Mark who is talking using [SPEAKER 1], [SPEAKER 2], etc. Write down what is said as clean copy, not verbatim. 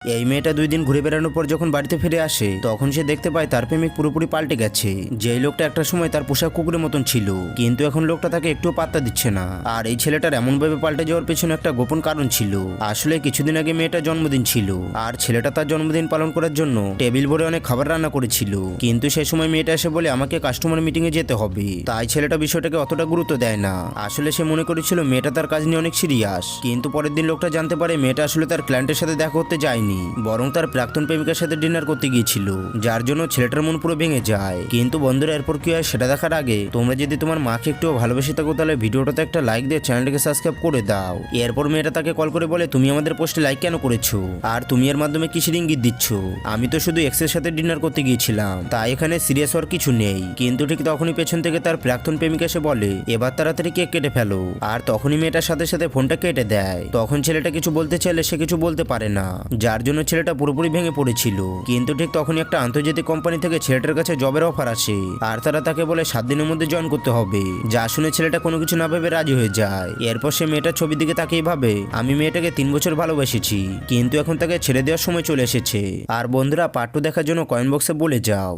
[SPEAKER 1] এই মেয়েটা 2 দিন ঘুরে বেড়ানোর পর যখন বাড়িতে ফিরে আসে তখন সে দেখতে পায় তার প্রেমিক পুরোপুরি পাল্টে গেছে। যেই লোকটা একটা সময় তার পোশাক কুকুরের মতন ছিল, কিন্তু এখন লোকটা তাকে একটুও পাত্তা দিচ্ছে না। আর এই ছেলেটার এমনভাবে পাল্টে যাওয়ার পেছনে একটা গোপন কারণ ছিল। আসলে কিছুদিন আগে মেয়েটার জন্মদিন ছিল, আর ছেলেটা তার জন্মদিন পালন করার জন্য টেবিল ভরে অনেক খাবার রান্না করেছিল। কিন্তু সে সময় মেয়েটা এসে বলে আমাকে কাস্টমার মিটিং এ যেতে হবে। তাই ছেলেটা বিষয়টাকে অতটা গুরুত্ব দেয় না। আসলে সে মনে করেছিল মেয়েটা তার কাজ নিয়ে অনেক সিরিয়াস। কিন্তু পরের দিন লোকটা জানতে পারে মেয়েটা আসলে তার ক্লায়েন্টের সাথে দেখা করতে যায়নি, বরং তার প্রাক্তন প্রেমিকার সাথে ডিনার করতে গিয়েছিল, যার জন্য ছেলেটার মন পুরো ভেঙে যায়। কিন্তু বন্ধুরা, এরপর কি হয় সেটা দেখার আগে তোমরা যদি তোমার মাকে একটু ভালোবেসে থাকো তাহলে ভিডিওটাতে একটা লাইক দিয়ে চ্যানেলটাকে সাবস্ক্রাইব করে দাও। এরপর মেয়েটা তাকে কল করে বলে তুমি আমাদের পোস্টে লাইক কেন করেছো, আর তুমি এর মাধ্যমে কিসের ইঙ্গিত দিচ্ছ? আমি তো শুধু এক্সের সাথে ডিনার করতে গিয়েছিলাম, তাই এখানে সিরিয়াস হওয়ার কিছু নেই। কিন্তু ঠিক তখনই পেছন থেকে তার প্রাক্তন প্রেমিকা এসে বলে এবার তাড়াতাড়ি কেক কেটে ফেলো। আর তখনই মেয়েটার সাথে সাথে ফোনটা কেটে দেয়। তখন ছেলেটা কিছু বলতে চাইলে সে কিছু বলতে পারে না, যার জন্য ছেলেটা পুরোপুরি ভেঙে পড়েছিল। কিন্তু ঠিক তখনই একটা আন্তর্জাতিক কোম্পানি থেকে ছেলেটার কাছে জবের অফার আসে, আর তারা তাকে বলে 7 দিনের মধ্যে জয়েন করতে হবে। যা শুনে ছেলেটা কোনো কিছু না ভেবে রাজি হয়ে যায়। এরপর সে মেয়েটার ছবির দিকে তাকিয়ে ভাবে আমি মেয়েটাকে 3 বছর ভালোবেসেছি, কিন্তু এখন তাকে ছেড়ে দেওয়ার সময় চলে এসেছে। আর বন্ধুরা, পার্ট 2 দেখার জন্য কমেন্ট বক্সে বলে যাও।